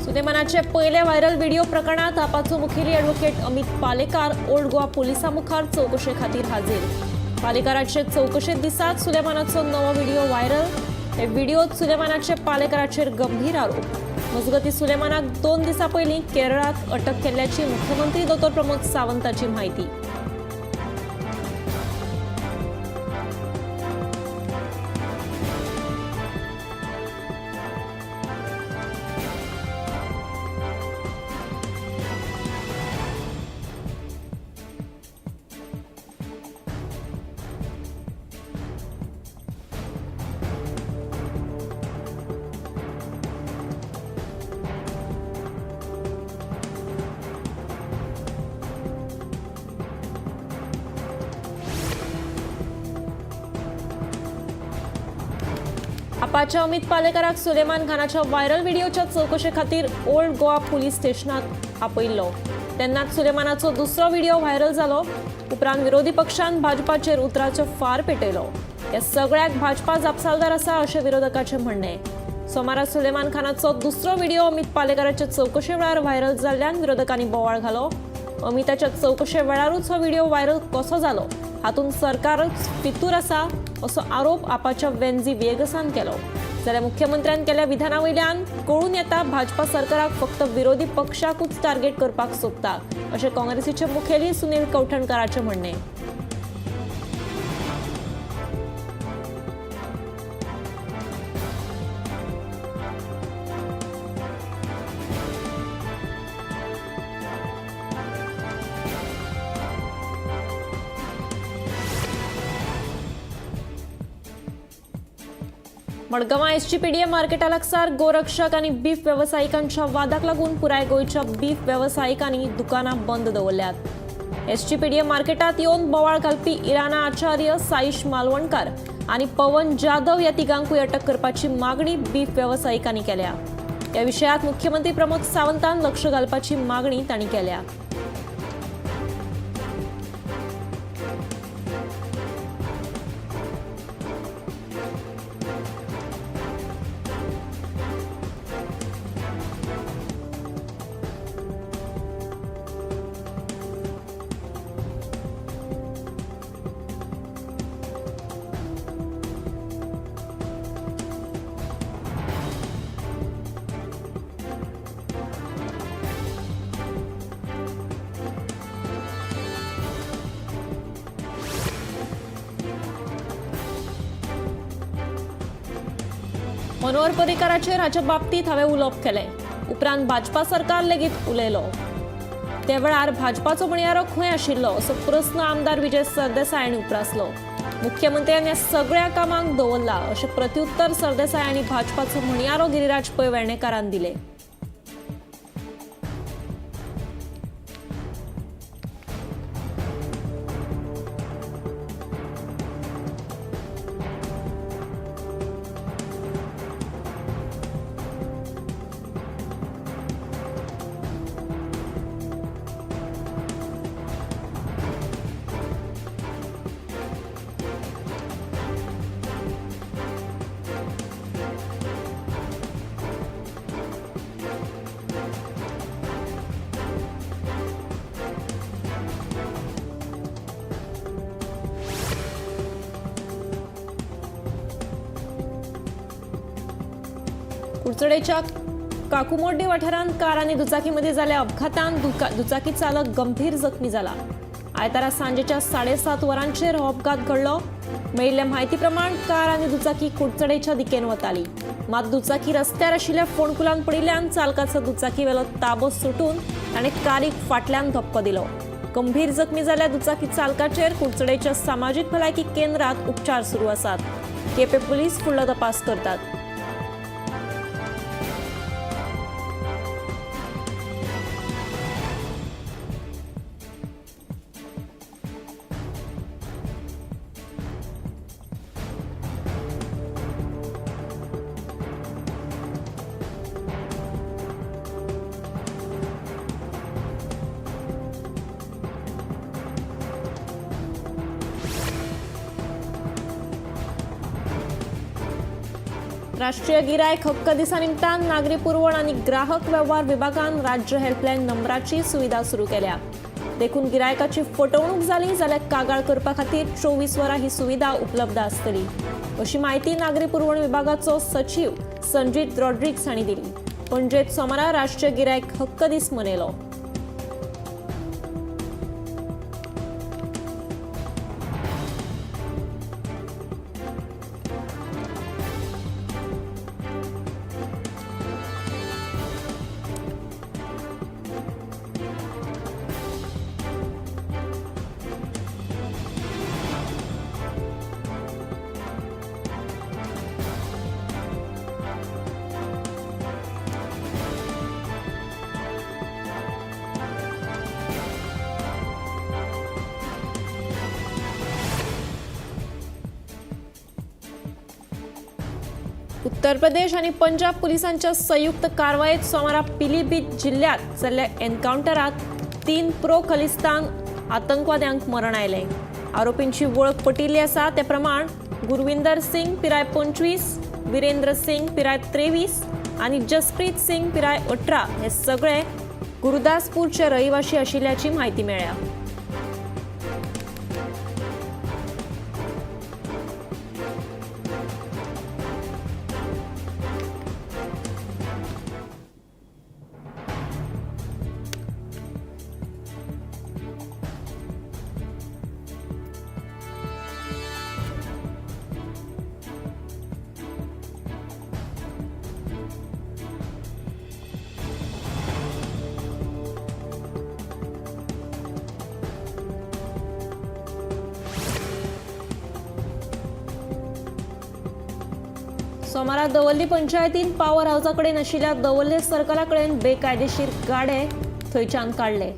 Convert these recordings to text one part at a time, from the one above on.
सुलेमानाचे पहिले viral video प्रकरणात आपाचो मुखेली ॲडव्होकेट अमित पालेकार ओल्ड गोवा पोलिसां मुखार चौकशे खातीर हाजीर. पालेकाराचे चौकशे दिसात सुलेमानाचो नवो व्हिडिओ व्हायरल. हे व्हिडिओत सुलेमानाचे पालेकाराचेर गंभीर आरोप. मजगती सुलेमानाक 2 दिसां पयलीं केरळात अटक केल्ल्याची मुख्यमंत्री डॉ. प्रमोद सावंताची माहिती. आपाच्या अमित पालेकाराक सुलेमान खानाच्या व्हायरल व्हिडिओच्या चौकशे खातीर ओल्ड गोवा पुलीस स्टेशनात आपयल्लो. तेन्नाच सुलेमानाचो दुसरो व्हिडिओ व्हायरल जालो. उपरांत विरोधी पक्षान भाजपाचेर उतराचो फार पेटयलो. ह्या सगळ्याक भाजपा जापसालदार आसा अशें विरोधकाचें म्हणणें. सोमारा सुलेमान खानाचो दुसरो व्हिडिओ अमित पालेकाराच्या चौकशे वेळार व्हायरल जाल्ल्यान विरोधकांनी बोवाळ घालो. अमिताच्या चौकशे वेळारूच हो व्हिडिओ व्हायरल कसो जालो हातूंत सरकारच फितूर आसा असो आरोप आपाच्या वेंजी वेगसान केलो. जाल्यार मुख्यमंत्र्यान केल्ल्या विधानावयल्यान कळून येता भाजपा सरकाराक फक्त विरोधी पक्षाकूच टार्गेट करपाक सोदता अशें काँग्रेसीचे मुखेली सुनील कौठणकराचें म्हणणें. मडगांवां एसजीपीडीए मार्केटा लागसार गोरक्षक आनी बीफ वेवसायिकांच्या वादाक लागून पुराय गोंयच्या बीफ वेवसायिकांनी दुकानां बंद दवरल्यात. एसजीपीडीए मार्केटात येवन बोवाळ घालपी इराना आचार्य, साईश मालवणकार आनी पवन जाधव ह्या तिगांकूय अटक करपाची मागणी बीफ वेवसायिकांनी केल्या. ह्या विशयात मुख्यमंत्री प्रमोद सावंतान लक्ष घालपाची मागणी तांणी केल्या. मनोहर पर्रीकाराचेर हाच्या बाबतींत हांवें उलोवप केलें. उपरांत भाजपा सरकार लेगीत उलयलो. ते वेळार भाजपाचो म्हणयारो खंय आशिल्लो असो प्रस्न आमदार विजय सरदेसाय हांणी उपरासलो. मुख्यमंत्र्यान ह्या सगळ्या कामांक दवरला अशें प्रत्युत्तर सरदेसाय हांणी भाजपाचो म्हणयारो गिरिराज पै वेर्णेकारान दिलें. कुडचडेच्या काकुमोड्डी वाठारांत कार आनी दुचाकीमध्ये जाल्ल्या अपघातांत दुचाकी चालक गंभीर जखमी जाला. आयतारा सांजेच्या 7:30 वरांचेर हो अपघात घडलो. मेळिल्ले म्हायती प्रमाण कार आनी दुचाकी कुडचडेच्या दिकेन वताली. मात दुचाकी रस्त्यार आशिल्ल्या फोंडकुलान पडिल्ल्यान चालकाचो दुचाकीवेलो ताबो सुटून ताणें कारीक फाटल्यान धक्को दिलो. गंभीर जखमी जाल्ल्या दुचाकी चालकाचेर कुडचडेच्या सामाजीक भलायकी केंद्रात उपचार सुरू आसात. केपें पुलीस फुडलो तपास करतात. राष्ट्रीय गिरायक हक्क दिसा निमतान नागरी पुरवण आनी ग्राहक वेव्हार विभागान राज्य हेल्पलायन नंबराची सुविधा सुरू केल्या. देखून गिरायकाची फटवणूक जाली जाल्यार कागाळ करपा खातीर 24 वरां ही सुविधा उपलब्ध आसतली, अशी माहिती नागरी पुरवण विभागाचो सचिव संजीत रॉड्रिग्स हांणी दिली. पणजेत सोमारा राष्ट्रीय गिरायक हक्क दीस मनयलो. उत्तर प्रदेश आणि पंजाब पोलिसांच्या संयुक्त कारवायेत सोमारा पिलीभीत जिल्ह्यात जाल्ल्या एन्काउंटरात 3 प्रो खलिस्तान आतंकवाद्यांक मरण आयले. आरोपींची वळख पटिल्ली आसा ते प्रमाण गुरविंदर सिंग पिराय 25, वीरेंद्र सिंग पिराय 23 आणि जसप्रीत सिंग पिराय 18 हे सगळे गुरुदासपूरचे रहिवाशी आशिल्ल्याची माहिती मेळ्ळ्या. सोमारा दवल्ली पंचायतीन पॉवर हाऊसा कडेन आशिल्ल्या दवल्ले सर्कला कडेन बेकायदेशीर गाडे थंयच्यान काडले.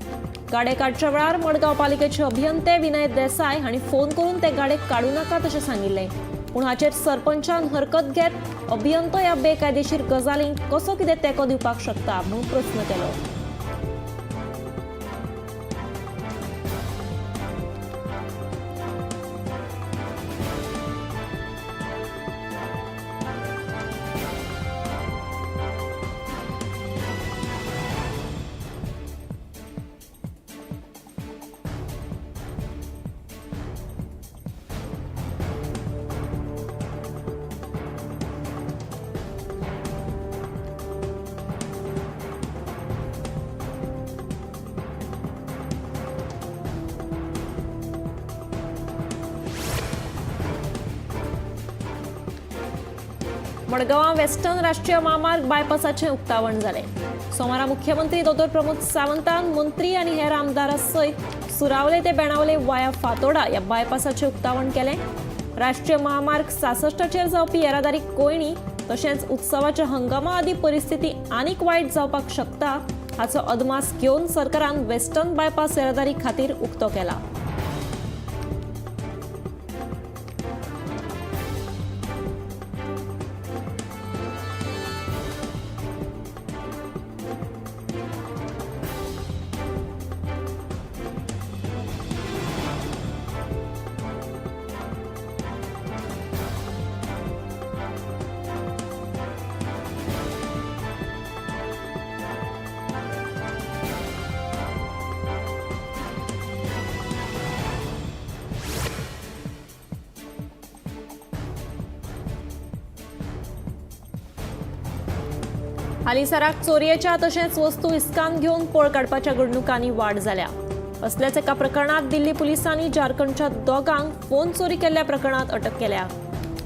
गाडे काडच्या वेळार मडगांव पालिकेचे अभियंते विनय देसाय हांणी फोन करून ते गाडे काडू नाका तशें सांगिल्लें. पूण हाचेर सरपंचान हरकत घेत अभियंतो ह्या बेकायदेशीर गजालींक कसो कितें तेंको दिवपाक शकता म्हूण प्रस्न केलो. मडगांव वेस्टर्न राष्ट्रीय महामार्ग बायपासाचे उक्तावण जाले. सोमारा मुख्यमंत्री दोतोर प्रमोद सावंतान मंत्री आणि हेर आमदारां सयत सुरावले ते बेणावले वाया फातोडा ह्या बायपासाचे उक्तावण केले. राष्ट्रीय महामार्ग 66चेर जावपी येरादारी कोयणी तशेंच उत्सवाच्या हंगामा आदी परिस्थिती आनीक वायट जावपाक शकता हाचो अदमास घेवन सरकारान वेस्टर्न बायपास येरादारी खातीर उक्तो केला. हालीसराक चोरयेच्या तशेंच वस्तू हिसकावन घेवन पळ काडपाच्या घडणुकांनी वाड जाल्या. असल्याच एका प्रकरणात दिल्ली पुलिसांनी झारखंडच्या दोगांक फोन चोरी केल्ल्या प्रकरणात अटक केल्या.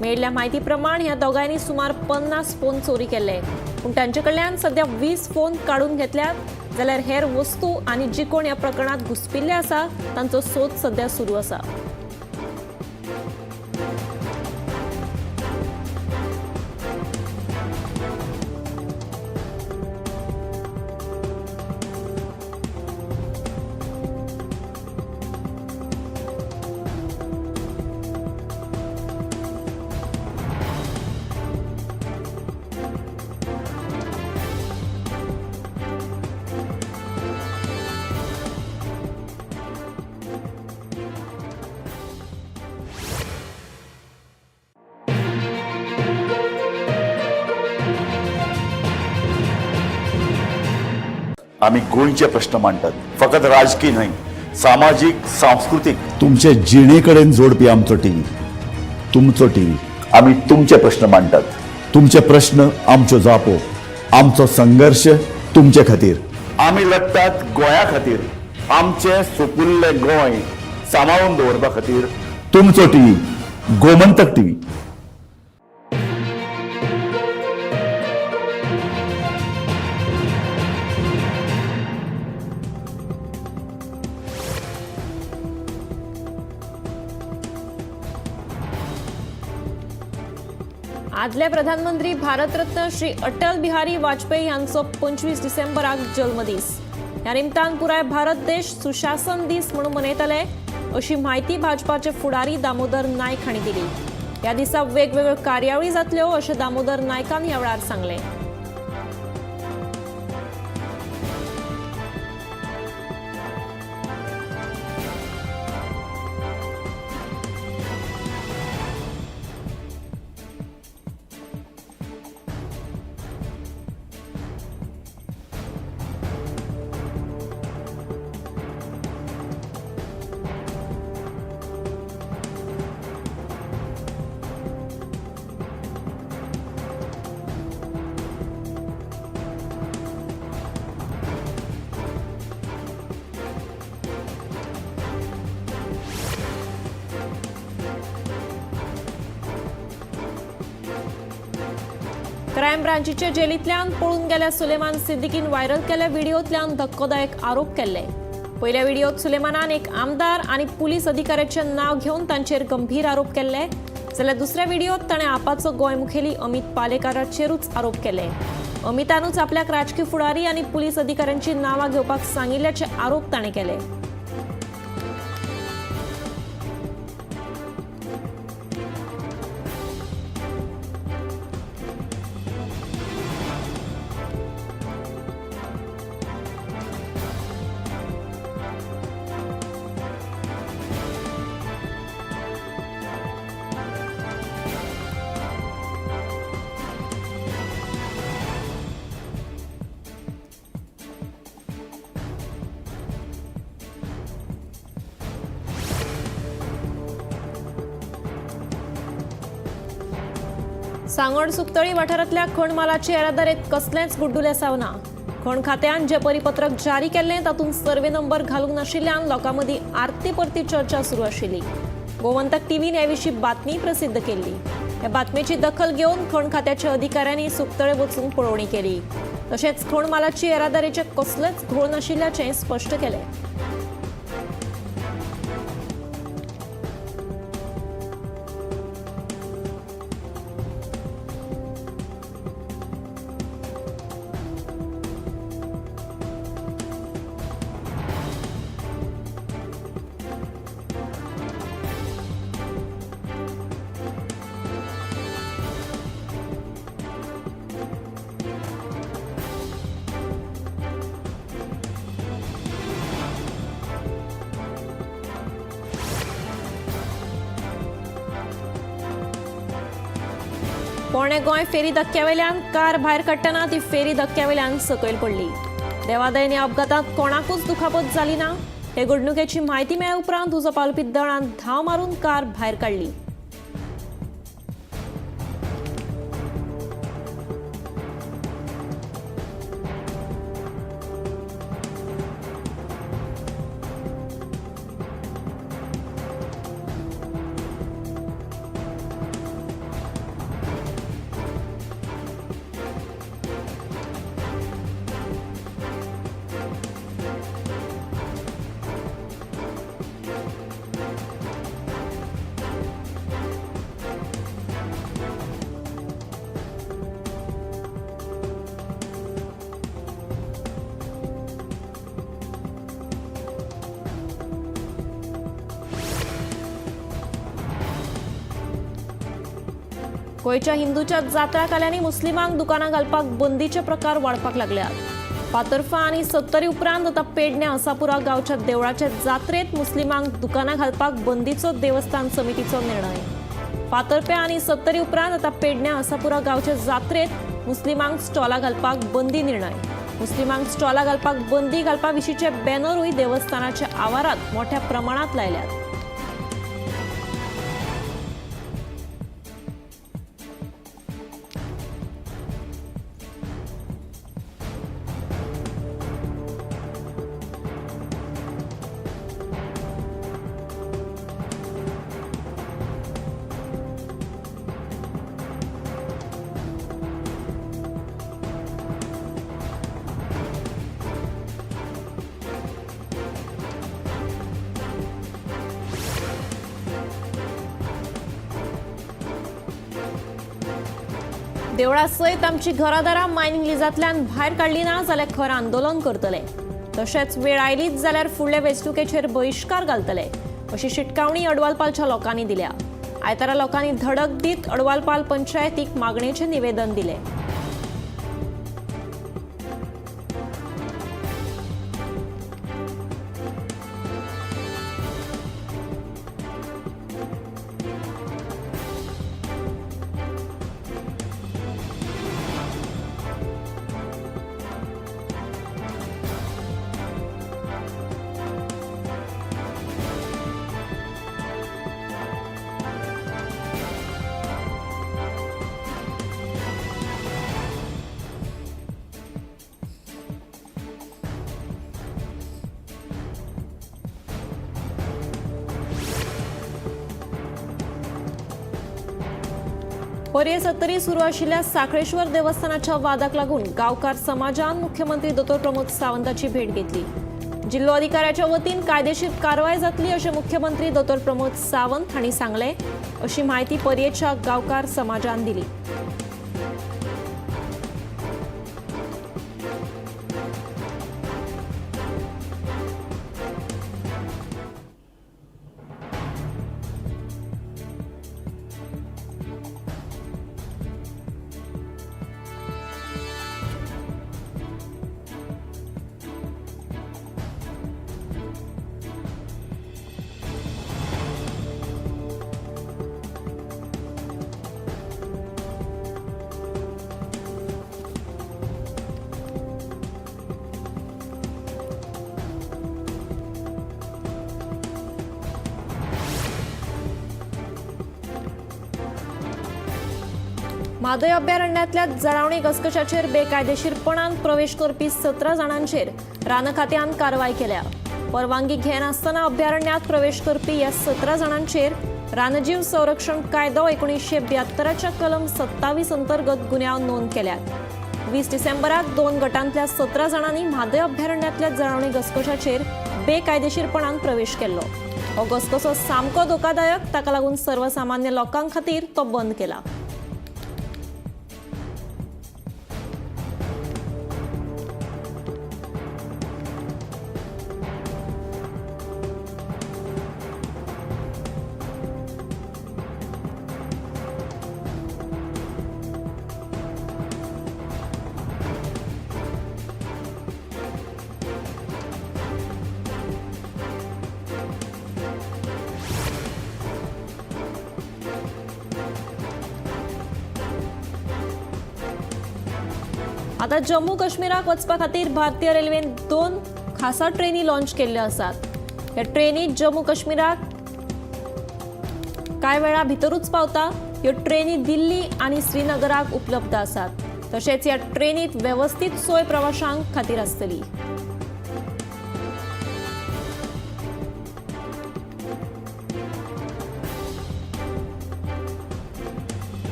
मेळिल्ल्या म्हायती प्रमाण ह्या दोगांनी सुमार 50 फोन चोरी केल्ले, पूण तांचे कडल्यान सध्या 20 फोन काडून घेतल्यात जाल्यार हेर वस्तू आनी जी कोण ह्या प्रकरणात घुसपिल्ले आसा तांचो सोद सध्या सुरू आसा. आम्ही गोंयचे प्रश्न मांडटात, फकत राजकीय न्हय, सामाजीक सांस्कृतिक. तुमचे जिणेकडेन जोडपी आमचो टीव्ही, तुमचो टीव्ही. आम्ही तुमचे प्रश्न मांडटात. तुमचे प्रश्न आमच्यो जापो, आमचो संघर्ष तुमचे खातीर. आम्ही लढटात गोंया खातीर, आमचे सोपुल्ले गोंय सांबाळून दवरपा खातीर. तुमचो टीव्ही, गोमंतक टीव्ही. आदले प्रधानमंत्री भारतरत्न श्री अटल बिहारी वाजपेयी यांचो 25 डिसेंबराक जल्मदीस. ह्या निमतान पुराय भारत देश सुशासन दीस म्हणून मनयतले अशी माहिती भाजपाचे फुडारी दामोदर नायक हांणी दिली. ह्या दिसा वेगवेगळ्यो कार्यावळी जातल्यो अशें दामोदर नायकान ह्या वेळार सांगलें. क्रायम ब्रांचीचे जेलींतल्यान पळून गेल्या सुलेमान सिद्दीकीन व्हायरल केल्या व्हिडिओंतल्यान धक्कोदायक आरोप केले. पयल्या व्हिडिओत सुलेमानान एक आमदार आनी पुलीस अधिकाऱ्याचें नाव घेवन तांचेर गंभीर आरोप केले, जाल्यार दुसऱ्या व्हिडिओत ताणें आपाचो गोंय मुखेली अमित पालेकाराचेरूच आरोप केले. अमितानूच आपल्याक राजकीय फुडारी आनी पुलीस अधिकाऱ्यांची नावां घेवपाक सांगिल्ल्याचे आरोप ताणें केले. सांगोड सुक्तळी वाठारांतल्या खण मालाचे येरादारेक कसलेंच गुड्डुलेसांव ना. खण खात्यान जे परिपत्रक जारी केल्लें तातूंत सर्वे नंबर घालूंक नाशिल्ल्यान लोकां मदीं आरती परती चर्चा सुरू आशिल्ली. गोमंतक टीव्हीन ह्या विशीं बातमी प्रसिद्ध केल्ली. ह्या बातमेची दखल घेवन खण खात्याच्या अधिकाऱ्यांनी सुक्तळे वचून पळोवणी केली. तशेंच खण मालाची येरादारीचे कसलेच घोळ नाशिल्ल्याचें स्पश्ट केलें. पोरणे गोंय फेरी धक्क्यावेल्यान कार भायर काडटना ती फेरी धक्क्यावेल्यान सकयल पडली. देवादयन ह्या अपघातांत कोणाकूच दुखापत जाली ना. हे घडणुकेची म्हायती मेळ्ळे उपरांत उजो पावलपी दळान धांव मारून कार भायर काडली. गोयच्या हिंदूच्या जात्रा काल्यांनी मुस्लिमांक दुकानां घालपाक बंदीचे प्रकार वाडपाक लागल्यात. फातर्फा आनी 70 उपरांत आता पेडण्या आसापुरा गांवच्या देवळाचे जात्रेत मुस्लिमांक दुकानां घालपाक बंदीचो देवस्थान समितीचो निर्णय. फातर्प्या आनी 70 उपरांत आता पेडण्या आसापुरा गांवच्या जात्रेत मुस्लिमांक स्टॉलां घालपाक बंदी निर्णय. मुस्लिमांक स्टॉला घालपाक बंदी घालपा विशींचे बॅनरूय देवस्थानाच्या आवारात मोठ्या प्रमाणात लायल्यात. देवळा सयत आमची घरादारां मायनिंग लिजांतल्यान भायर काडली ना जाल्यार खर आंदोलन करतले. तशेंच वेळ आयलीच जाल्यार फुडले वेंचणुकेचेर बहिष्कार घालतले अशी शिटकावणी अडवालपालच्या लोकांनी दिल्या. आयतारा लोकांनी धडक दीत अडवालपाल पंचायतीक मागणेचें निवेदन दिलें. पर्ये सत्तरी सुरू आशिल्ल्या साखळेश्वर देवस्थानाच्या वादाक लागून गांवकार समाजान मुख्यमंत्री दोतोर प्रमोद सावंताची भेट घेतली. जिल्लो अधिकाऱ्याच्या वतीन कायदेशीर कारवाय जातली अशें मुख्यमंत्री दोतोर प्रमोद सावंत हांणी सांगलें अशी माहिती पर्येच्या गांवकार समाजान दिली. म्हादय अभयारण्यातल्या जळावणी घसघशाचेर बेकायदेशीरपणान प्रवेश करपी 17 जाणांचेर रान खात्यान कारवाय केल्या. परवानगी घेनासतना अभयारण्यात प्रवेश करपी ह्या 17 जाणांचेर रानजीव संरक्षण कायदो 1972च्या कलम 27 अंतर्गत गुन्यांव नोंद केल्यात. 20 डिसेंबराक 2 गटांतल्या 17 जाणांनी म्हादय अभयारण्यातल्या जळावणी घसघशाचेर बेकायदेशीरपणान प्रवेश केल्लो. हो घसघसो सामको धोकादायक, ताका लागून सर्वसामान्य लोकां खातीर तो बंद केला. आता जम्मू काश्मीराक वचपा खातीर भारतीय रेल्वेन 2 खासा ट्रेनी लॉन्च केल्ल्यो आसात. ह्या ट्रेनी जम्मू काश्मीराक कांय वेळा भितरूच पावता. ह्यो ट्रेनी दिल्ली आनी श्रीनगराक उपलब्ध आसात. तशेंच ह्या ट्रेनीत वेवस्थीत सोय प्रवाशांक खातीर आसतली.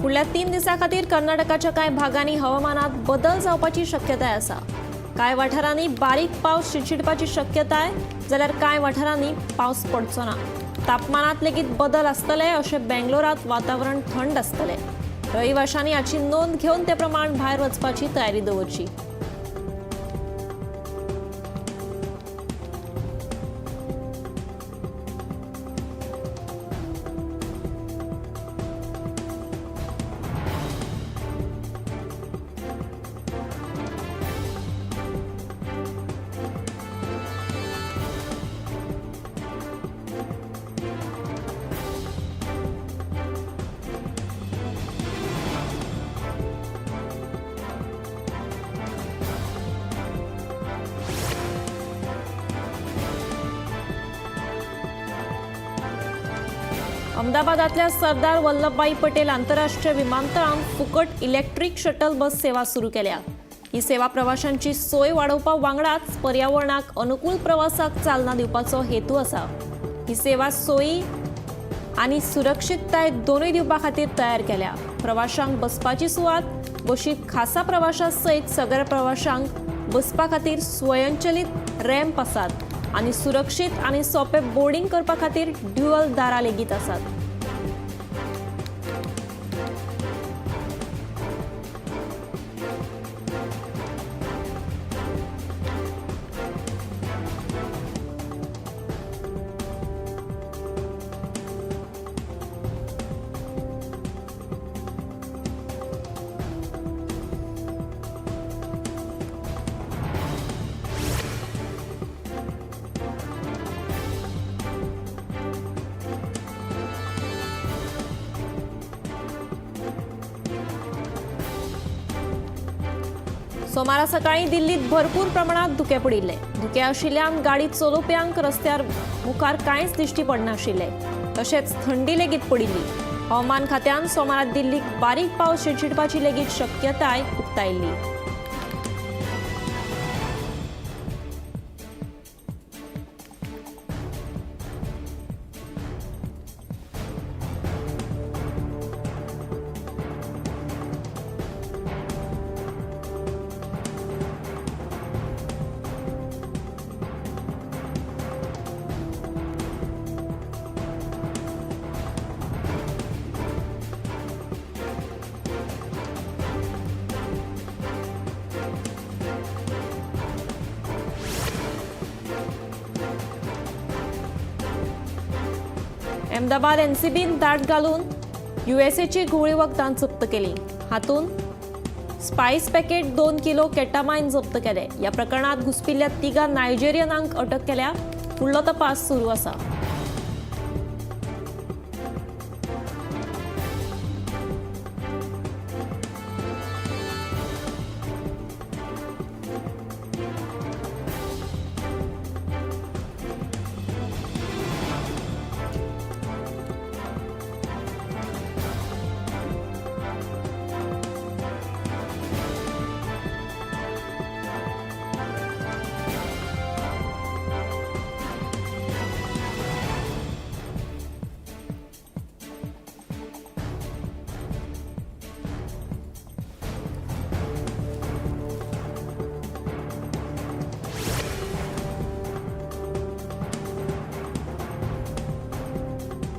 फुडल्या 3 दिसां खातीर कर्नाटकाच्या कांय भागांनी हवामानात बदल जावपाची शक्यताय आसा. कांय वाठारांनी बारीक पावस शिडशिडपाची शक्यताय, जाल्यार कांय वाठारांनी पावस पडचो ना. तापमानात लेगीत बदल आसतले अशें बेंगलोरात वातावरण थंड आसतलें. रहिवाशांनी याची नोंद घेऊन ते प्रमाण भायर वचपाची तयारी दवरची. अहमदाबादातल्या सरदार वल्लभभाई पटेल आंतरराष्ट्रीय विमानतळान फुकट इलेक्ट्रिक शटल बस सेवा सुरू केल्या. ही सेवा प्रवाशांची सोय वाडोवपा वांगडाच पर्यावरणाक अनुकूल प्रवासाक चालना दिवपाचो हेतू आसा. ही सेवा सोयी आनी सुरक्षितताय दोनूय दिवपा खातीर तयार केल्या. प्रवाशांक बसपाची सुवात बशीत खासा प्रवाशा सयत सगळ्या प्रवाशांक बसपा खातीर स्वयंचलित रॅम्प आसात आनी सुरक्षीत आनी सोपे बोर्डिंग करपा खातीर ड्युअल दारां लेगीत आसात. सोमारा सकाळी दिल्लीत भरपूर प्रमाणात धुके पडिल्ले. धुके आशिल्ल्यान गाडी चलोवप्यांक रस्त्यार मुखार कांयच दिश्टी पडनाशिल्ले. तशेंच थंडी लेगीत पडिल्ली. हवामान खात्यान सोमारा दिल्लीक बारीक पावस शिडशिडपाची लेगीत शक्यताय उक्तायिल्ली. अहमदाबाद एनसीबीन दाट घालून यूएसएची घुवळी वखदां जप्त केली. हातून स्पायस पॅकेट 2 किलो केटामाइन जप्त केले. या प्रकरणात घुसपिल्ल्या 3 नायजेरियनांक अटक केल्या. फुडलो तपास सुरू आसा.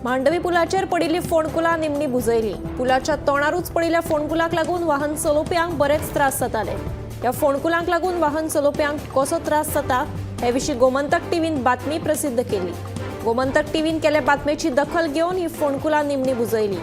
मांडवी पुलाचेर पडिल्ली फोंडकुलां निमणी बुजयली. पुलाच्या तोंडारूच पडिल्ल्या फोंडकुलाक लागून वाहन चलोवप्यांक बरेच त्रास जाताले. ह्या फोंडकुलांक लागून वाहन चलोवप्यांक कसो त्रास जाता हे विशीं गोमंतक टीव्हीन बातमी प्रसिद्ध केली. गोमंतक टीव्हीन केल्ले बातमेची दखल घेवन ही फोंडकुलां निमणी बुजयली.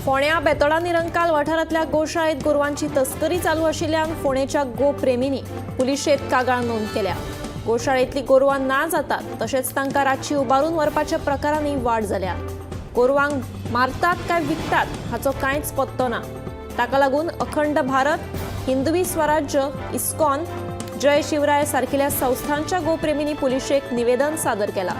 फोंड्या बेतोडा निरंकाल वाठारांतल्या गोशाळेत गोरवांची तस्करी चालू आशिल्ल्यान फोंडेच्या गोप्रेमींनी पुलिशेंत कागाळ नोंद केल्या. गोशाळेंतलीं गोरवां ना जातात तशेंच तांकां रातची उबारून व्हरपाच्या प्रकारांनी वाड जाल्या. गोरवांक मारतात काय विकतात हाचो कांयच पत्तो ना. ताका लागून अखंड भारत, हिंदवी स्वराज्य, इस्कॉन, जय शिवराय सारकिल्या संस्थांच्या गोप्रेमींनी पुलिशेक निवेदन सादर केलां.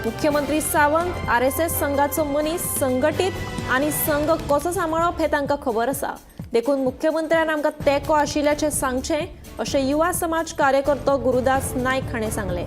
मुख्यमंत्री सावंत RSS संघाचो मनीस संघटीत आणि संघ कसो सांबाळप हे तांकां खबर आसा. देखून मुख्यमंत्र्यान आमकां तेंको आशिल्ल्याचें सांगचें अशें युवा समाज कार्यकर्तो गुरुदास नायक हाणें सांगलें.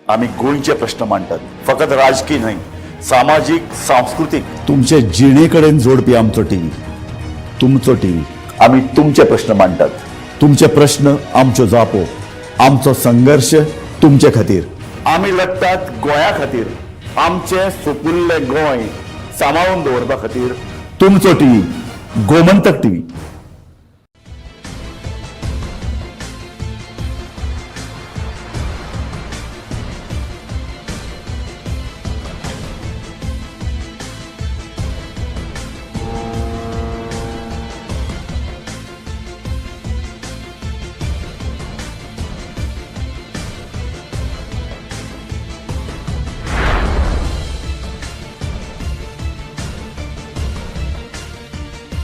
आम्ही गोंयचे प्रश्न मांडटात, फकत राजकीय न्हय, सामाजीक सांस्कृतिक. तुमचे जिणेकडेन जोडपी आमचो टीव्ही, तुमचो टीव्ही. आम्ही तुमचे प्रश्न मांडटात. तुमचे प्रश्न आमच्यो जापो, आमचो संघर्ष तुमचे खातीर. आम्ही लढटात गोंया खातीर, आमचे सोपुल्ले गोंय सांबाळून दवरपा खातीर. तुमचो टीव्ही, गोमंतक टीव्ही.